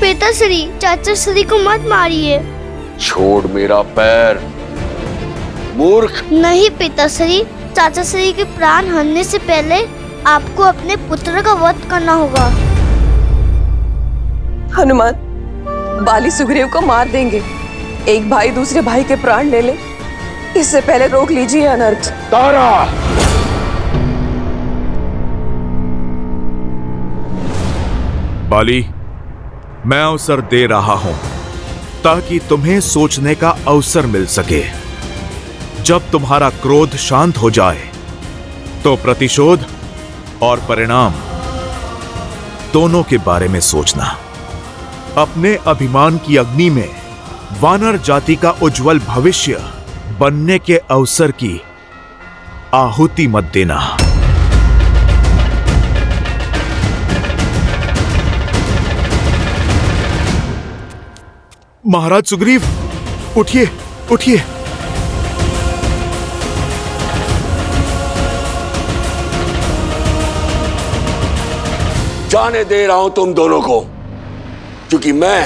पिताश्री, चाचाश्री को मत मारिए। छोड़ मेरा पैर, मूर्ख। नहीं पिताश्री, चाचाश्री के प्राण हरने से पहले आपको अपने पुत्र का वध करना होगा। हनुमान, बाली सुग्रीव को मार देंगे। एक भाई दूसरे भाई के प्राण ले ले, इससे पहले रोक लीजिए अनर्थ। तारा, बाली, मैं अवसर दे रहा हूं ताकि तुम्हें सोचने का अवसर मिल सके। जब तुम्हारा क्रोध शांत हो जाए तो प्रतिशोध और परिणाम दोनों के बारे में सोचना। अपने अभिमान की अग्नि में वानर जाति का उज्जवल भविष्य बनने के अवसर की आहुति मत देना। महाराज सुग्रीव, उठिए, उठिए। जाने दे रहा हूं तुम दोनों को, क्योंकि मैं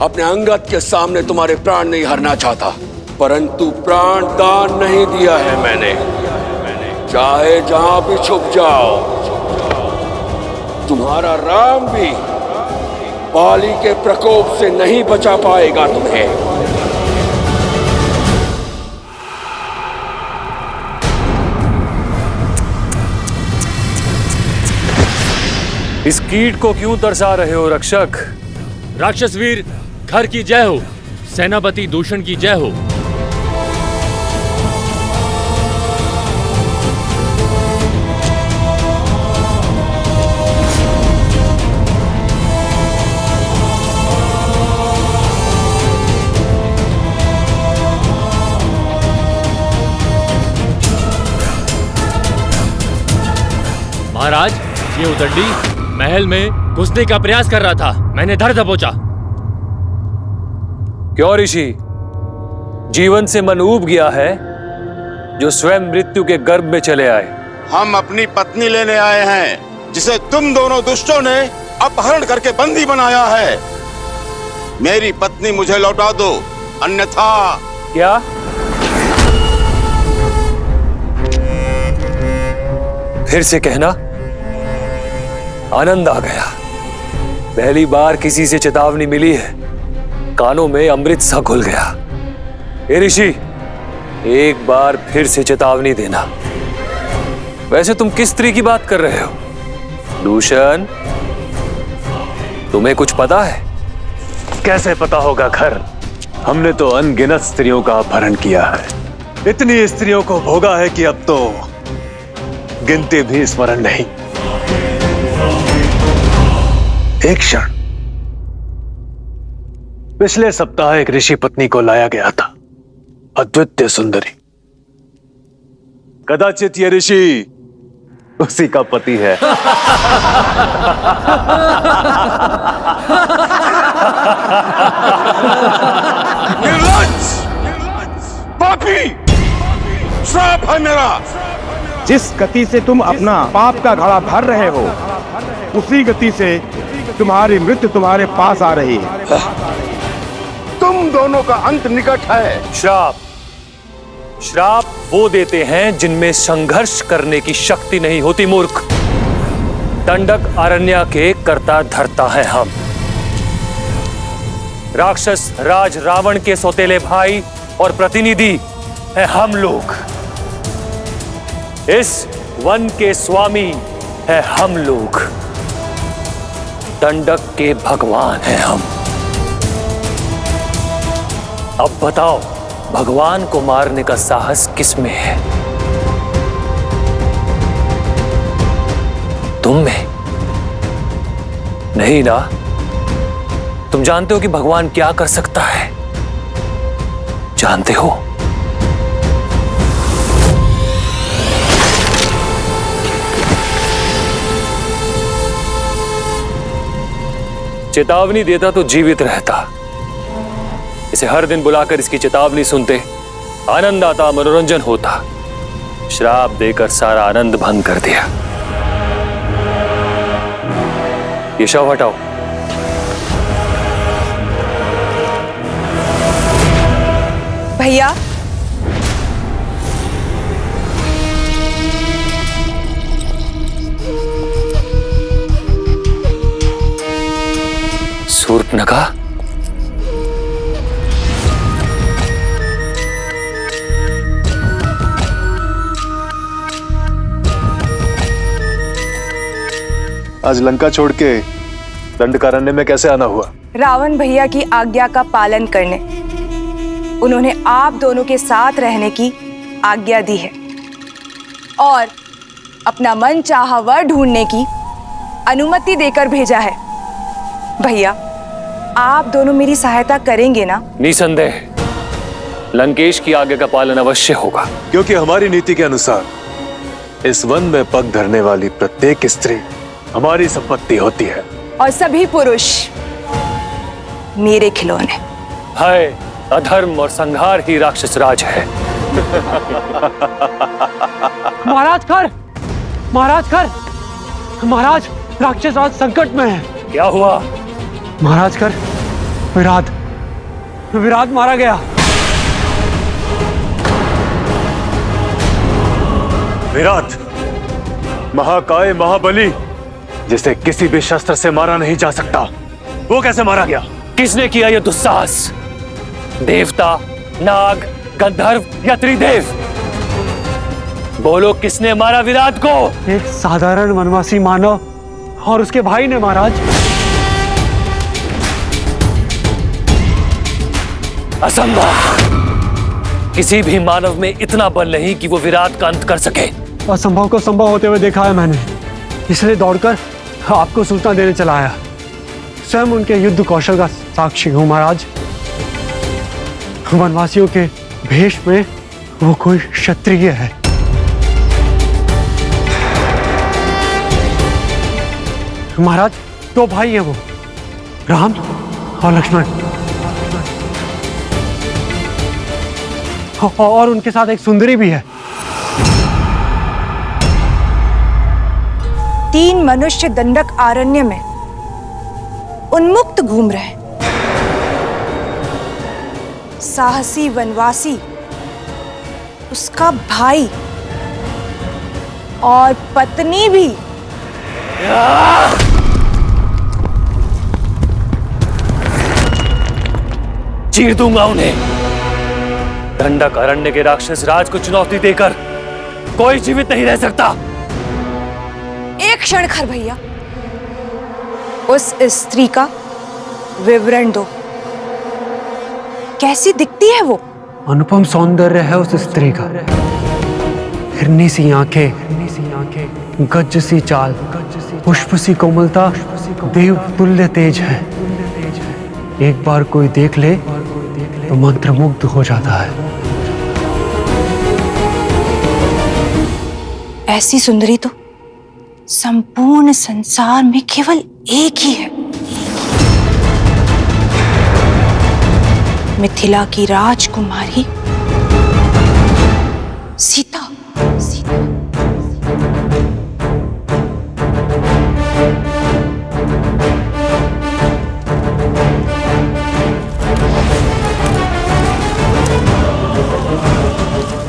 अपने अंगद के सामने तुम्हारे प्राण नहीं हरना चाहता, परंतु प्राण दान नहीं दिया है मैंने। चाहे जहां भी छुप जाओ, तुम्हारा राम भी बाली के प्रकोप से नहीं बचा पाएगा तुम्हें। इस कीट को क्यों तरसा रहे हो रक्षक? राक्षस वीर घर की जय हो, सेनापति दूषण की जय हो। महाराज, ये उतरडी महल में घुसने का प्रयास कर रहा था, मैंने धर दबोचा। क्यों ऋषि, जीवन से मन ऊब गया है जो स्वयं मृत्यु के गर्भ में चले आए? हम अपनी पत्नी लेने आए हैं, जिसे तुम दोनों दुष्टों ने अपहरण करके बंदी बनाया है। मेरी पत्नी मुझे लौटा दो, अन्यथा। क्या? फिर से कहना। आनंद आ गया, पहली बार किसी से चेतावनी मिली है, कानों में अमृत सा घुल गया। हे ऋषि, एक बार फिर से चेतावनी देना। वैसे तुम किस स्त्री की बात कर रहे हो? दूषण, तुम्हें कुछ पता है? कैसे पता होगा खर, हमने तो अनगिनत स्त्रियों का अपहरण किया है। इतनी स्त्रियों को भोगा है कि अब तो गिनती भी स्मरण नहीं। एक क्षण, पिछले सप्ताह एक ऋषि पत्नी को लाया गया था, अद्वितीय सुंदरी। कदाचित ये ऋषि उसी का पति है। निर्लज्ज, पापी, श्राप है मेरा। जिस गति से तुम अपना पाप का घड़ा भर रहे हो, उसी गति से तुम्हारी मृत्यु तुम्हारे पास आ रही है। तुम दोनों का अंत निकट है। श्राप, श्राप वो देते हैं जिनमें संघर्ष करने की शक्ति नहीं होती, मूर्ख। दंडक अरण्य के कर्ता धर्ता है हम। राक्षस राज रावण के सौतेले भाई और प्रतिनिधि है हम लोग। इस वन के स्वामी है हम लोग। दंडक के भगवान हैं हम। अब बताओ, भगवान को मारने का साहस किसमें है? तुम में नहीं ना? तुम जानते हो कि भगवान क्या कर सकता है? जानते हो? चेतावनी देता तो जीवित रहता। इसे हर दिन बुलाकर इसकी चेतावनी सुनते, आनंद आता, मनोरंजन होता। श्राप देकर सारा आनंद भंग कर दिया। ये शव हटाओ। भैया, शूर्पणखा, आज लंका छोड़ के दंडकारण्य में कैसे आना हुआ? रावण भैया की आज्ञा का पालन करने। उन्होंने आप दोनों के साथ रहने की आज्ञा दी है और अपना मन चाहा वर ढूंढने की अनुमति देकर भेजा है। भैया, आप दोनों मेरी सहायता करेंगे ना? निसंदेह लंकेश की आज्ञा का पालन अवश्य होगा, क्योंकि हमारी नीति के अनुसार इस वन में पग धरने वाली प्रत्येक स्त्री हमारी संपत्ति होती है और सभी पुरुष मेरे खिलौने। है अधर्म और संहार ही राक्षस राज है। महाराज खर, महाराज खर, महाराज राक्षस राज संकट में है। क्या हुआ? महाराज खर, विराट मारा गया। विराट, महाकाय महाबली, जिसे किसी भी शस्त्र से मारा नहीं जा सकता, वो कैसे मारा गया? किसने किया यह दुस्साहस? देवता, नाग, गंधर्व या त्रिदेव? बोलो, किसने मारा विराट को? एक साधारण वनवासी मानव और उसके भाई ने महाराज। असंभव। किसी भी मानव में इतना बल नहीं कि वो विराट का अंत कर सके। असंभव को संभव होते हुए देखा है मैंने, इसलिए दौड़कर आपको सूचना देने चला आया। स्वयं उनके युद्ध कौशल का साक्षी हूं महाराज। वनवासियों के भेष में वो कोई क्षत्रिय है। महाराज, दो भाई हैं वो, राम और लक्ष्मण, और उनके साथ एक सुंदरी भी है। 3 मनुष्य दंडक आरण्य में उन्मुक्त घूम रहे। साहसी वनवासी, उसका भाई और पत्नी भी। चीर दूंगा उन्हें। दंडक अरण्य के राक्षस राज को चुनौती देकर कोई जीवित नहीं रह सकता। एक क्षण खर भैया, उस स्त्री का विवरण दो। कैसी दिखती है वो? अनुपम सौंदर्य है उस स्त्री का। हिरनी सी आंखें, गज सी चाल, पुष्प सी कोमलता, देव तुल्य तेज है। एक बार कोई देख ले तो मंत्रमुग्ध हो जाता है। ऐसी सुंदरी तो संपूर्ण संसार में केवल एक ही है। मिथिला की राजकुमारी सीता।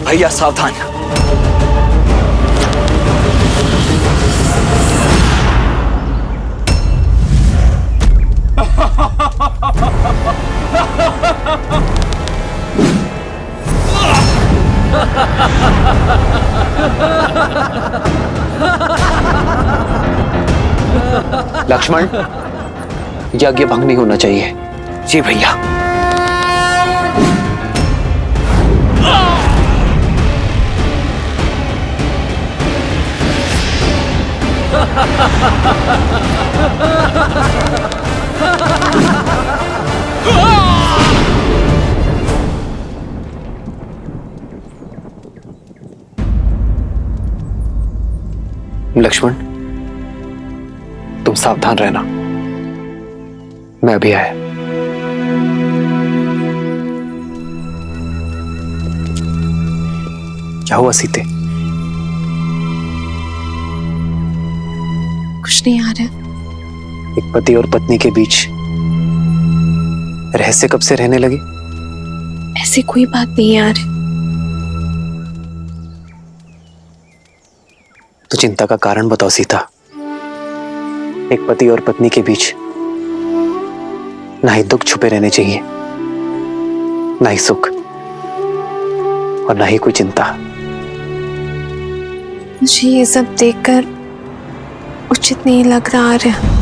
भैया सावधान। लक्ष्मण, यज्ञ भंग नहीं होना चाहिए। जी भैया। लक्ष्मण, तुम सावधान रहना, मैं अभी आया। क्या हुआ सीते? कुछ नहीं आ रहा। एक पति और पत्नी के बीच रहस्य कब से रहने लगे? ऐसी कोई बात नहीं है यार। तो चिंता का कारण बताओ सीता। एक पति और पत्नी के बीच ना ही दुख छुपे रहने चाहिए, ना ही सुख, और ना ही कोई चिंता। मुझे ये सब देखकर उचित नहीं लग रहा आर्य।